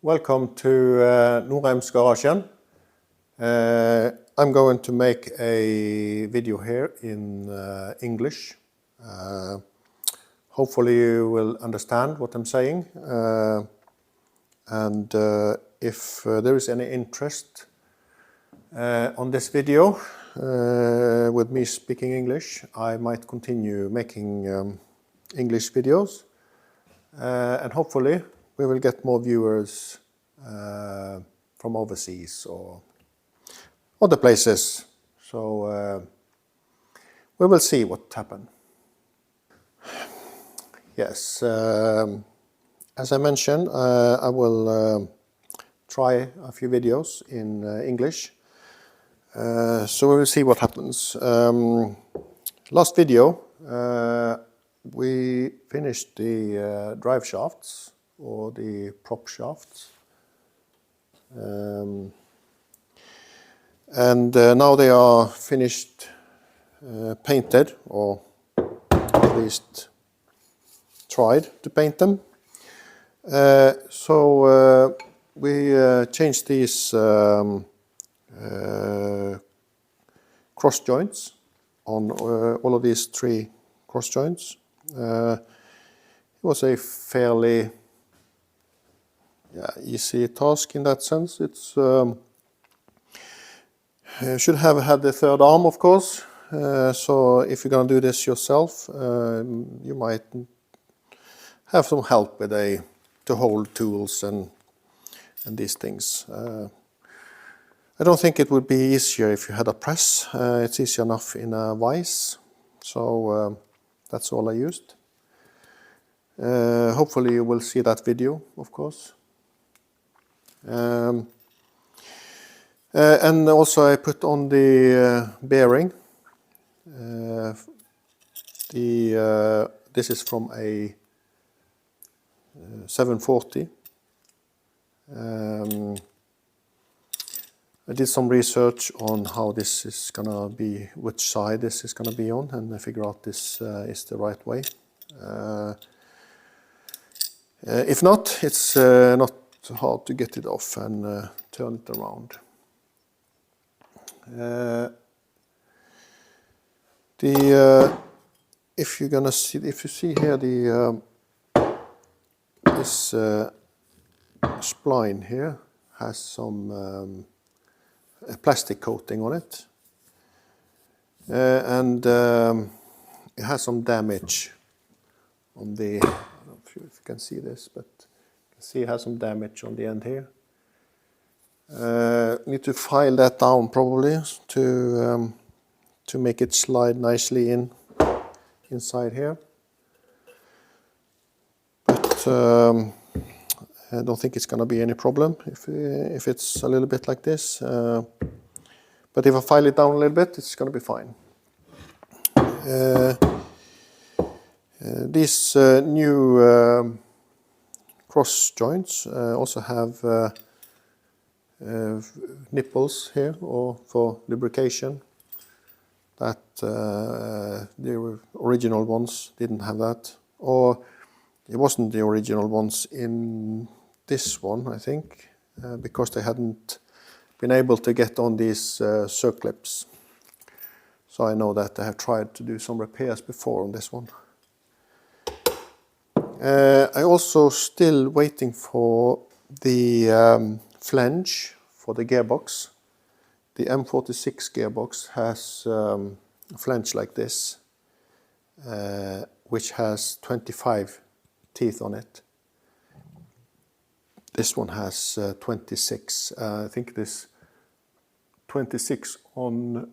Welcome to Norheim's Garasjen. I'm going to make a video here in English. Hopefully you will understand what I'm saying. If there is any interest on this video with me speaking English, I might continue making English videos. And hopefully we will get more viewers from overseas or other places. So we will see what happens. Yes, as I mentioned, I will try a few videos in English. So we will see what happens. Last video we finished the drive shafts or the prop shafts, and now they are finished, painted, or at least tried to paint them. So we changed these cross joints on all of these three cross joints. It was a fairly easy task in that sense. It's should have had the third arm, of course. So if you're going to do this yourself, you might have some help with to hold tools and these things. I don't think it would be easier if you had a press. It's easy enough in a vise. So that's all I used. Hopefully you will see that video, of course. And also I put on the bearing. This is from a 740. I did some research on how this is gonna be, which side this is gonna be on, and I figure out this is the right way. If not, it's not hard to get it off and turn it around. If you're gonna see, if you see here this spline here has some a plastic coating on it, and it has some damage on the, I don't know if you can see this, but you can see it has some damage on the end here. Need to file that down probably to make it slide nicely inside here, but I don't think it's going to be any problem if it's a little bit like this. But if I file it down a little bit, it's going to be fine. These new cross joints also have nipples here, or for lubrication. That the original ones didn't have that, or it wasn't the original ones in this one, I think, because they hadn't been able to get on these circlips. So I know that I have tried to do some repairs before on this one. I also still waiting for the flange for the gearbox. The M46 gearbox has a flange like this, which has 25 teeth on it. This one has 26. I think this 26 on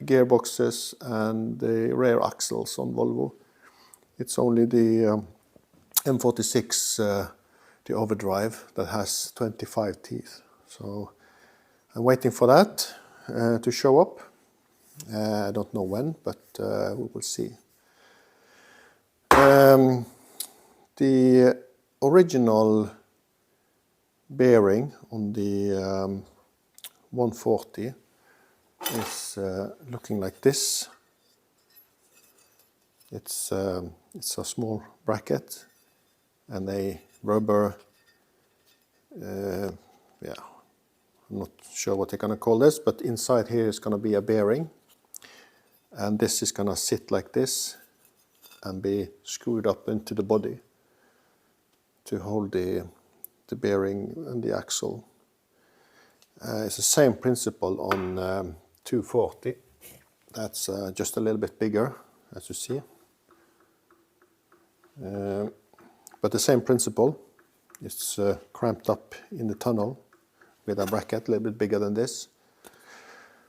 gearboxes and the rear axles on Volvo. It's only the M46, the overdrive, that has 25 teeth. So I'm waiting for that to show up. I don't know when, but we will see. The original bearing on the 140 is looking like this. It's a small bracket and a rubber yeah, I'm not sure what they're going to call this, but inside here is going to be a bearing, and this is going to sit like this and be screwed up into the body to hold the bearing and the axle. It's the same principle on 240. That's just a little bit bigger, as you see. But the same principle. It's cramped up in the tunnel with a bracket a little bit bigger than this.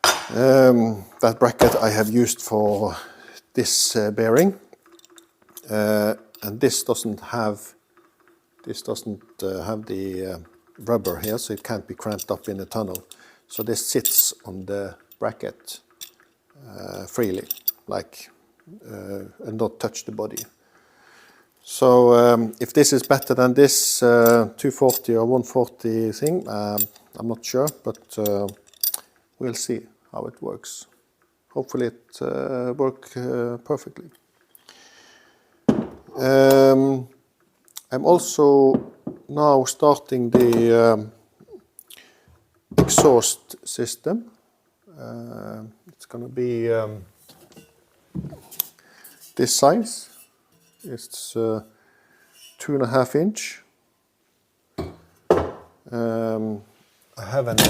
That bracket I have used for this bearing, and this doesn't have the rubber here, so it can't be cramped up in the tunnel. So this sits on the bracket freely, like and not touch the body. So if this is better than this 240 or 140 thing, I'm not sure, but we'll see how it works. Hopefully it works perfectly. I'm also now starting the exhaust system. It's going to be this size. It's 2.5 inch. I haven't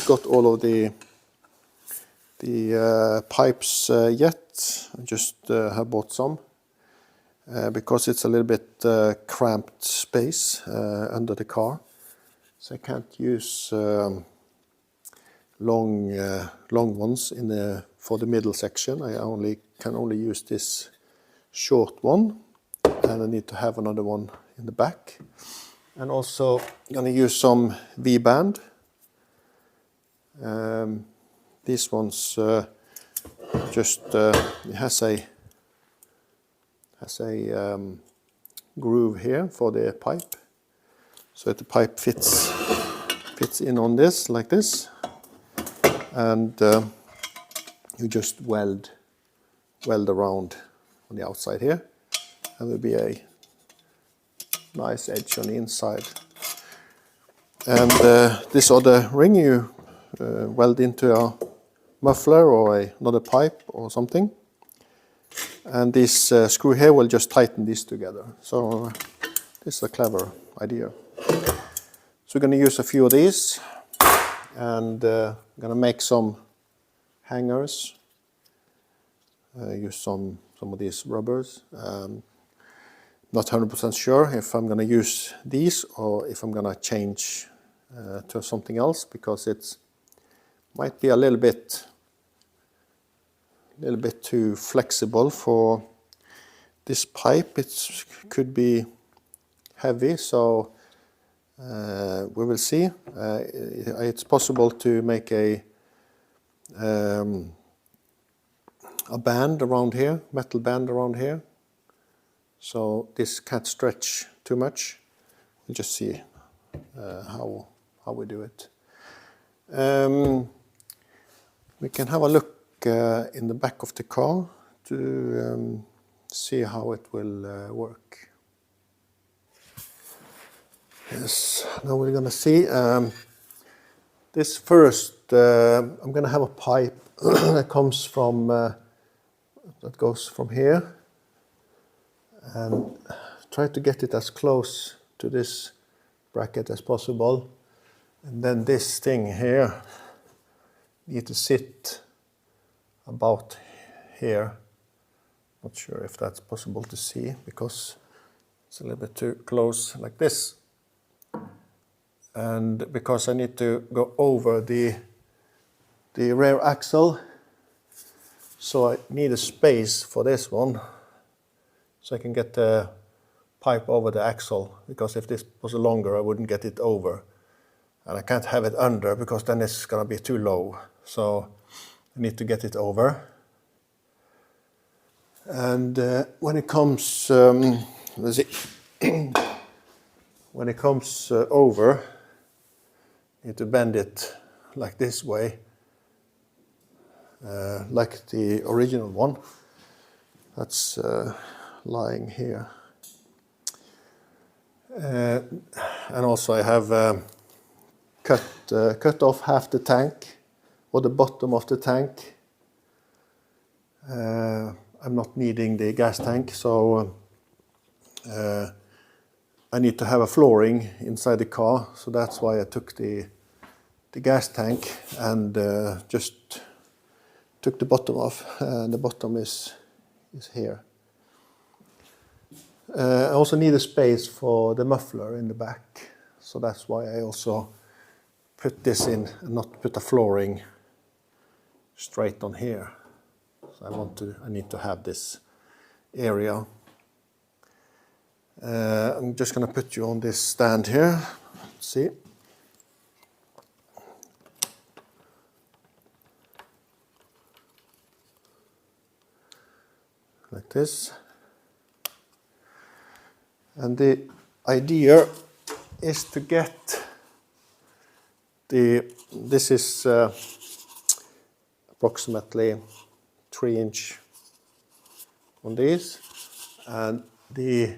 got all of the pipes yet. I just have bought some because it's a little bit cramped space under the car, so I can't use long ones for the middle section. I can only use this short one, and I need to have another one in the back. And also going to use some V-band. These ones just it has a groove here for the pipe, so that the pipe fits in on this like this, and you just weld around on the outside here, and there'll be a nice edge on the inside. And this other ring you weld into a muffler or another pipe or something, and this screw here will just tighten these together. So this is a clever idea. So we're going to use a few of these, and I'm going to make some hangers. Use some of these rubbers. Not 100% sure if I'm going to use these or if I'm going to change to something else, because it might be a little bit too flexible for this pipe. It could be heavy, so we will see. It's possible to make a band around here, metal band around here, so this can't stretch too much. We'll just see how we do it. We can have a look in the back of the car to see how it will work. Yes, now we're going to see. This first, I'm going to have a pipe that comes from, that goes from here, and try to get it as close to this bracket as possible. And then this thing here needs to sit about here. Not sure if that's possible to see because it's a little bit too close like this. And because I need to go over the rear axle, so I need a space for this one, so I can get the pipe over the axle, because if this was longer I wouldn't get it over. And I can't have it under because then it's going to be too low. So I need to get it over. And when it comes, let's see, when it comes over, you need to bend it like this way, like the original one. That's lying here. and also I have cut off half the tank, or the bottom of the tank. I'm not needing the gas tank, so I need to have a flooring inside the car, so that's why I took the gas tank and just took the bottom off, and the bottom is here. I also need a space for the muffler in the back, so that's why I also put this in and not put a flooring straight on here. So I need to have this area. I'm just going to put you on this stand here. Let's see. Like this. And the idea is to get this is approximately 3 inch on these, and the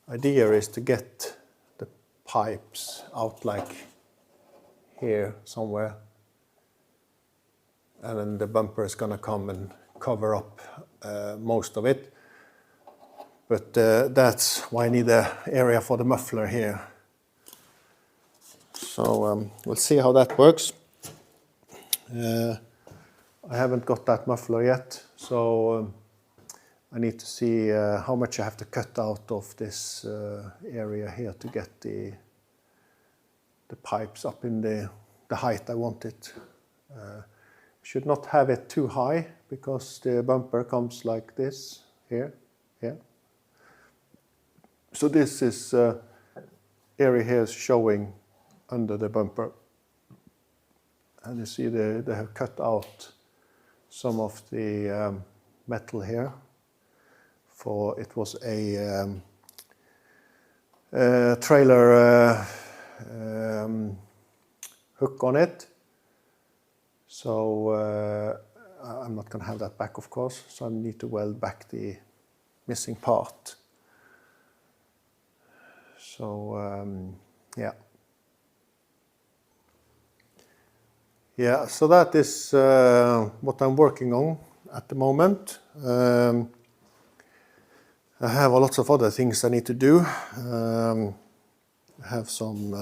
idea is to get the pipes out like here somewhere, and then the bumper is gonna come and cover up most of it. But that's why I need an area for the muffler here. So we'll see how that works. I haven't got that muffler yet, so I need to see how much I have to cut out of this area here to get the pipes up in the height I want it. Should not have it too high, because the bumper comes like this here. So this is area here is showing under the bumper, and you see they have cut out some of the metal here, for it was a trailer hook on it. So I'm not going to have that back, of course, so I need to weld back the missing part. So yeah, so that is what I'm working on at the moment. I have lots of other things I need to do. I have some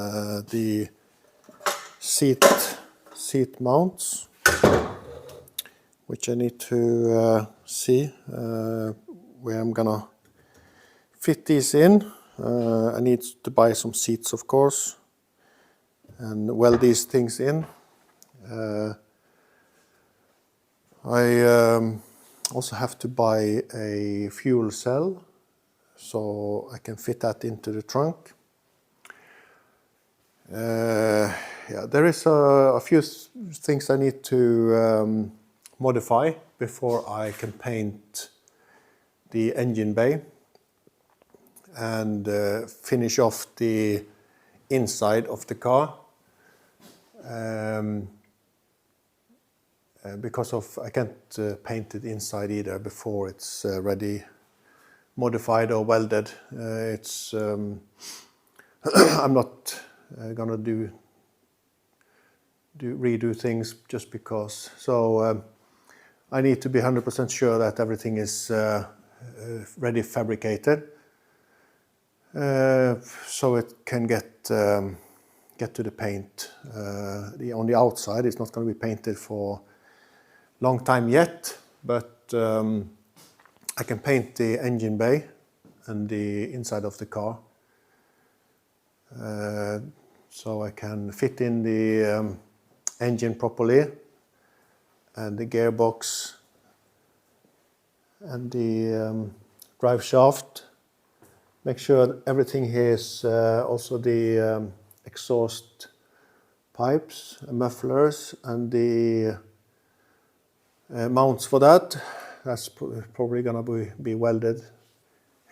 the seat mounts, which I need to see where I'm gonna fit these in. I need to buy some seats, of course, and weld these things in. I also have to buy a fuel cell, so I can fit that into the trunk. Yeah, there is a few things I need to modify before I can paint the engine bay and finish off the inside of the car. Because I can't paint it inside either before it's ready, modified or welded. I'm not gonna redo things just because. So I need to be 100% sure that everything is ready fabricated, so it can get to the paint. On the outside, it's not going to be painted for long time yet, but I can paint the engine bay and the inside of the car, so I can fit in the engine properly, and the gearbox and the drive shaft. Make sure everything here is also the exhaust pipes, mufflers, and the mounts for that. That's probably gonna be welded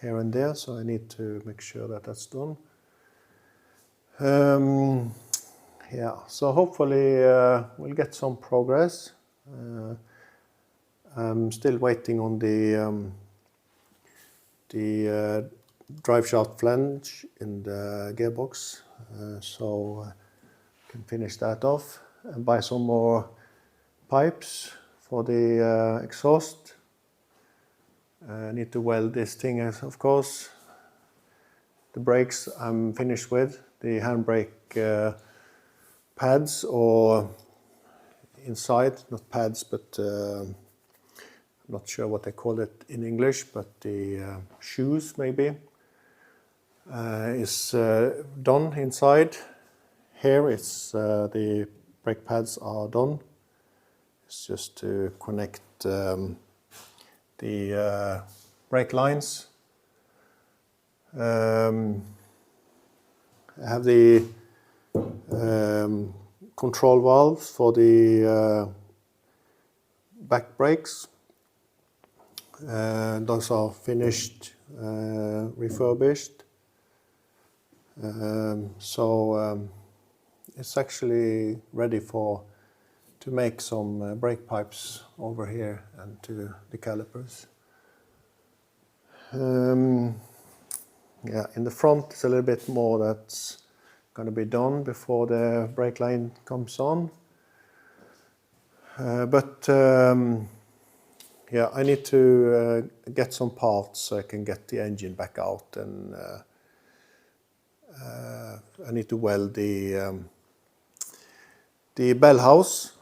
here and there, so I need to make sure that that's done. Yeah, so hopefully we'll get some progress. I'm still waiting on the drive shaft flange in the gearbox. so I can finish that off and buy some more pipes for the exhaust. I need to weld this thing, of course. The brakes I'm finished with, the handbrake pads, or inside, not pads, but I'm not sure what they call it in English, but the shoes maybe, is done inside. Here it's the brake pads are done. It's just to connect the brake lines. I have the control valves for the back brakes. Those are finished, refurbished. It's actually ready to make some brake pipes over here and to the calipers. Yeah, in the front it's a little bit more that's going to be done before the brake line comes on. Yeah, I need to get some parts so I can get the engine back out, and I need to weld the bell house.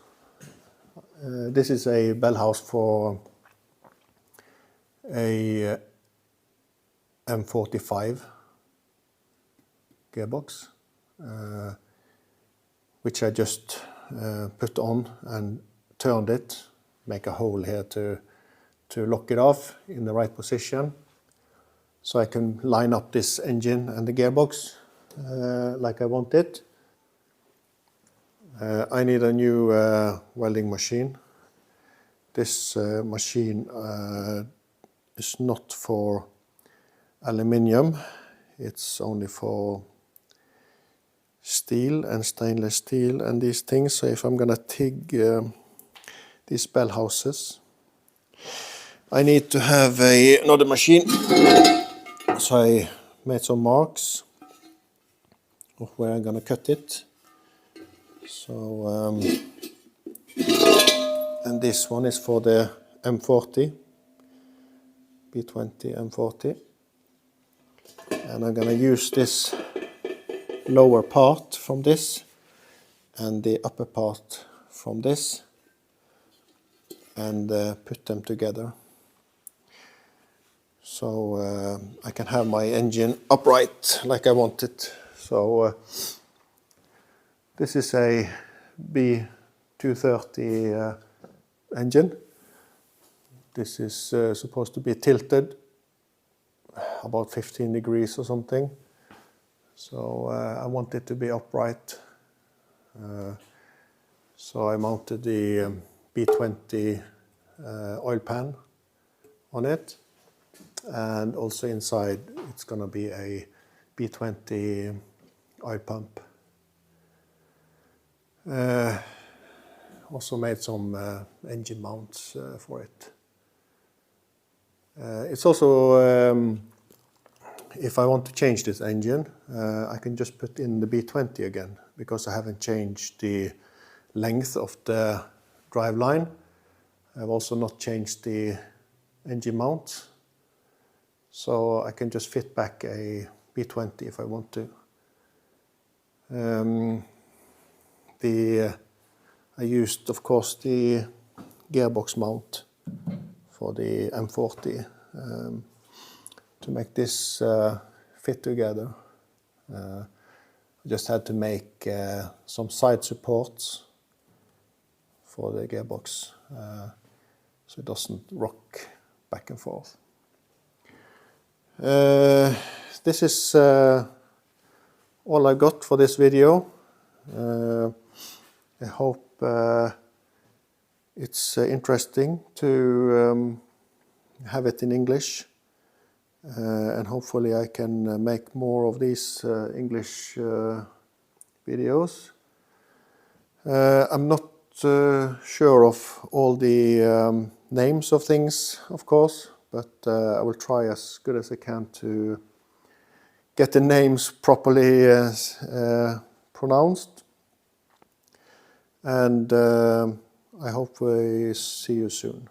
This is a bell house for a M45 gearbox, which I just put on and turned it, make a hole here to lock it off in the right position, so I can line up this engine and the gearbox like I want it. I need a new welding machine. This machine is not for aluminium, it's only for steel and stainless steel and these things. So if I'm gonna TIG these bell houses, I need to have another machine. So I made some marks of where I'm gonna cut it. So and this one is for the M40, B20 M40, and I'm gonna use this lower part from this and the upper part from this and put them together, so I can have my engine upright like I want it. So this is a B230 engine. This is supposed to be tilted about 15 degrees or something. So I want it to be upright. So I mounted the B20 oil pan on it, and also inside it's going to be a B20 oil pump. Also made some engine mounts for it. It's also, if I want to change this engine, I can just put in the B20 again, because I haven't changed the length of the drive line. I've also not changed the engine mount, so I can just fit back a B20 if I want to. I used, of course, the gearbox mount for the M40 to make this fit together. I just had to make some side supports for the gearbox so it doesn't rock back and forth. This is all I got for this video. I hope it's interesting to have it in English, and hopefully I can make more of these English videos. I'm not sure of all the names of things, of course, but I will try as good as I can to get the names properly pronounced. And I hope we see you soon.